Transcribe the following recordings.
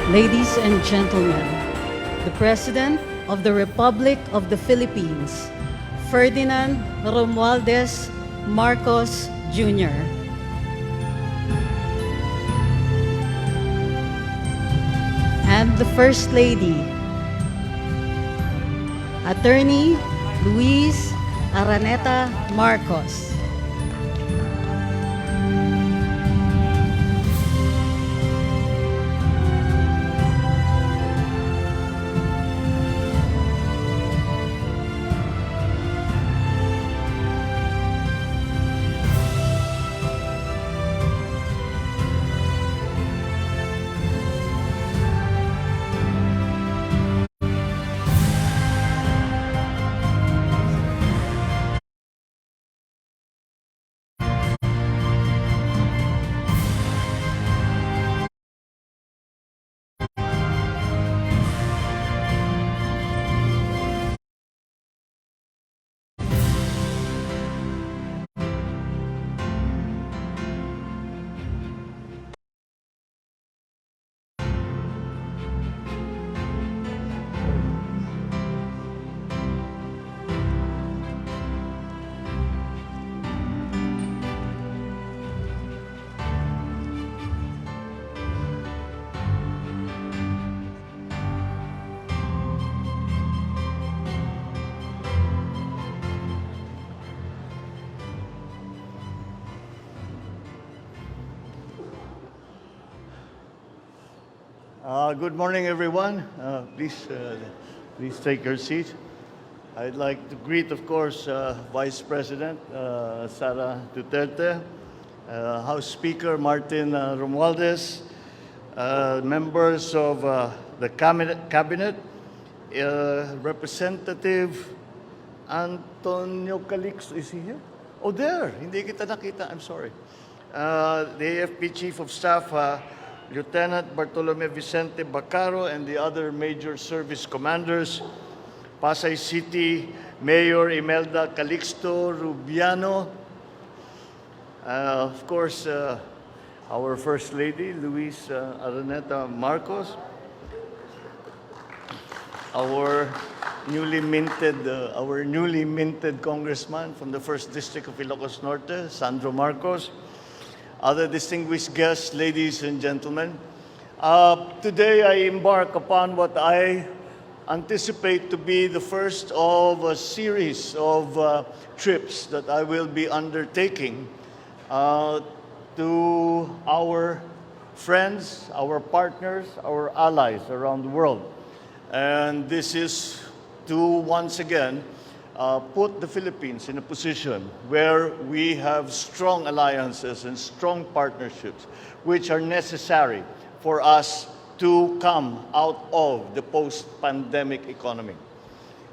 Ladies and gentlemen, the President of the Republic of the Philippines, Ferdinand Romualdez Marcos Jr. And the First Lady, Attorney Luis Araneta Marcos. Good morning, everyone. Please take your seat. I'd like to greet, of course, Vice President Sara Duterte, House Speaker Martin Romualdez, members of the Cabinet, Representative Antonio Calixto, is he here? Oh, there. Hindi kita nakita. I'm sorry. The AFP Chief of Staff, Lieutenant Bartolome Vicente Bacaro, and the other major service commanders, Pasay City Mayor Imelda Calixto Rubiano, of course, our First Lady, Luis Araneta Marcos, our newly minted congressman from the 1st District of Ilocos Norte, Sandro Marcos, other distinguished guests, ladies and gentlemen. Today I embark upon what I anticipate to be the first of a series of trips that I will be undertaking to our friends, our partners, our allies around the world. And this is to once again put the Philippines in a position where we have strong alliances and strong partnerships which are necessary for us to come out of the post-pandemic economy.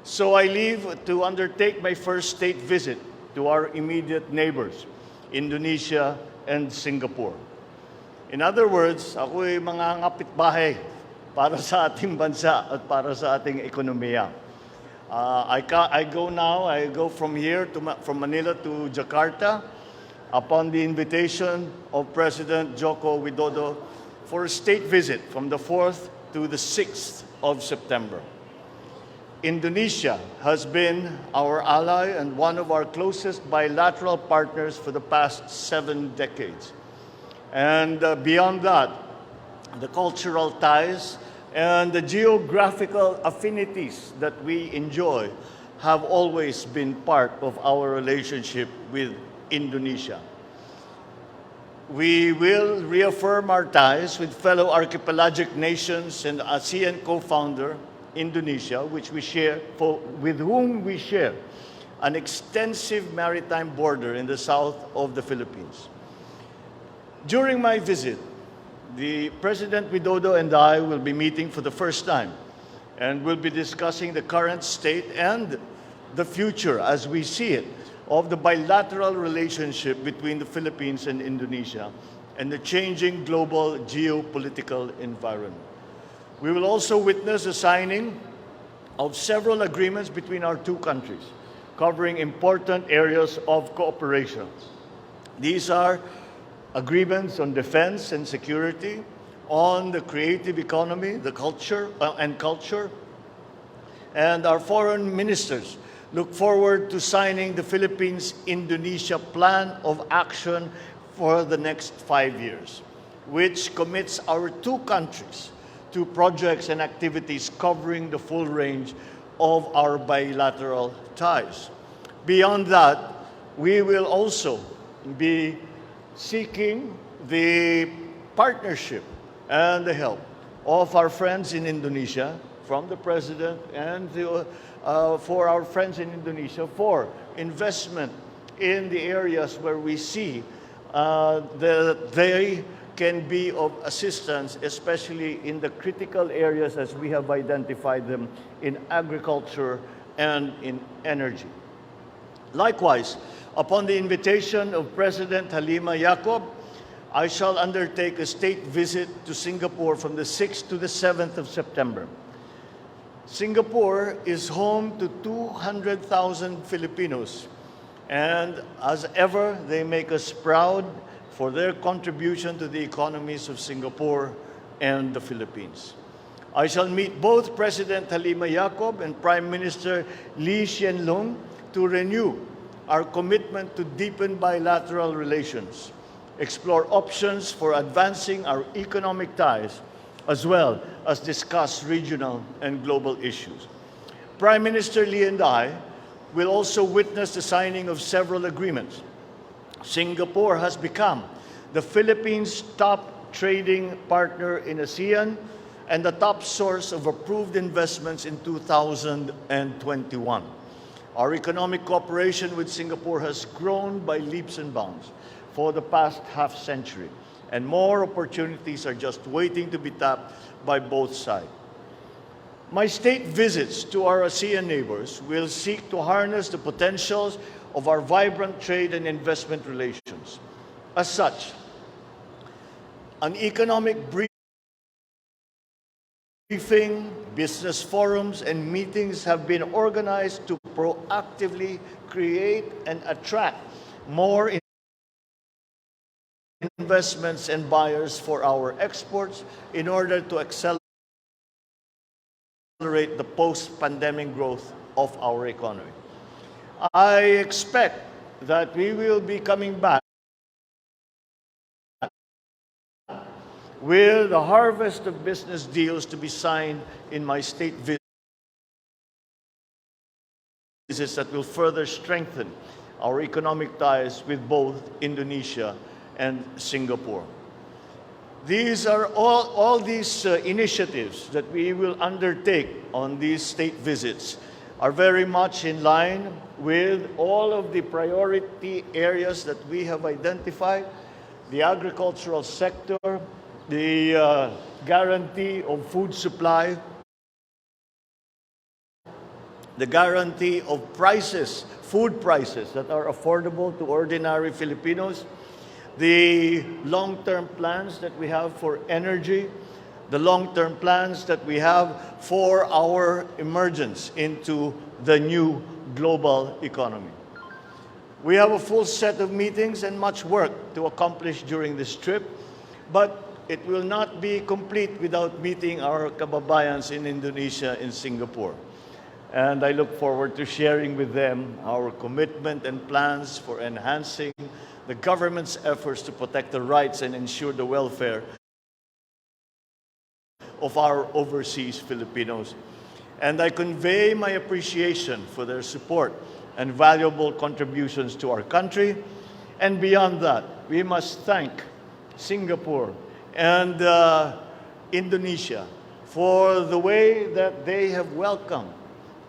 So I leave to undertake my first state visit to our immediate neighbors, Indonesia and Singapore. In other words, ako'y mga ngapitbahay para sa ating bansa at para sa ating ekonomiya. I go from here, from Manila to Jakarta, upon the invitation of President Joko Widodo for a state visit from the 4th to the 6th of September. Indonesia has been our ally and one of our closest bilateral partners for the past 7 decades. And beyond that, the cultural ties and the geographical affinities that we enjoy have always been part of our relationship with Indonesia. We will reaffirm our ties with fellow archipelagic nations and ASEAN co-founder, Indonesia, with whom we share an extensive maritime border in the south of the Philippines. During my visit, the President Widodo and I will be meeting for the first time, and we'll be discussing the current state and the future, as we see it, of the bilateral relationship between the Philippines and Indonesia and the changing global geopolitical environment. We will also witness the signing of several agreements between our two countries, covering important areas of cooperation. These are agreements on defense and security, on the creative economy, the culture, and culture. And our foreign ministers look forward to signing the Philippines-Indonesia Plan of Action for the next 5 years, which commits our two countries to projects and activities covering the full range of our bilateral ties. Beyond that, we will also be seeking the partnership and the help of our friends in Indonesia, from the President, and for our friends in Indonesia for investment in the areas where we see that they can be of assistance, especially in the critical areas as we have identified them in agriculture and in energy. Likewise, upon the invitation of President Halima Yacob, I shall undertake a state visit to Singapore from the 6th to the 7th of September. Singapore is home to 200,000 Filipinos, and as ever, they make us proud for their contribution to the economies of Singapore and the Philippines. I shall meet both President Halima Yacob and Prime Minister Lee Hsien Loong to renew our commitment to deepen bilateral relations, explore options for advancing our economic ties, as well as discuss regional and global issues. Prime Minister Lee and I will also witness the signing of several agreements. Singapore has become the Philippines' top trading partner in ASEAN and the top source of approved investments in 2021. Our economic cooperation with Singapore has grown by leaps and bounds for the past half century, and more opportunities are just waiting to be tapped by both sides. My state visits to our ASEAN neighbors will seek to harness the potentials of our vibrant trade and investment relations. As such, an economic briefing, business forums, and meetings have been organized to proactively create and attract more investments and buyers for our exports in order to accelerate the post-pandemic growth of our economy. I expect that we will be coming back with a harvest of business deals to be signed in my state visits that will further strengthen our economic ties with both Indonesia and Singapore. These are all these initiatives that we will undertake on these state visits are very much in line with all of the priority areas that we have identified: the agricultural sector, the guarantee of food supply, the guarantee of prices, food prices that are affordable to ordinary Filipinos, the long-term plans that we have for energy, the long-term plans that we have for our emergence into the new global economy. We have a full set of meetings and much work to accomplish during this trip, but it will not be complete without meeting our kababayans in Indonesia and Singapore. And I look forward to sharing with them our commitment and plans for enhancing the government's efforts to protect the rights and ensure the welfare of our overseas Filipinos. And I convey my appreciation for their support and valuable contributions to our country. And beyond that, we must thank Singapore and Indonesia for the way that they have welcomed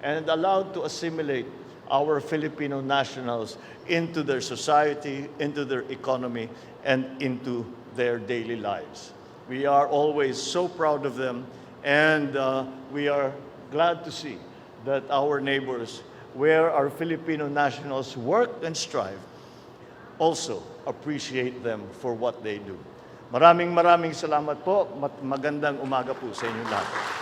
and allowed to assimilate our Filipino nationals into their society, into their economy, and into their daily lives. We are always so proud of them, and we are glad to see that our neighbors, where our Filipino nationals work and strive, also appreciate them for what they do. Maraming salamat po. Magandang umaga po sa inyo lahat.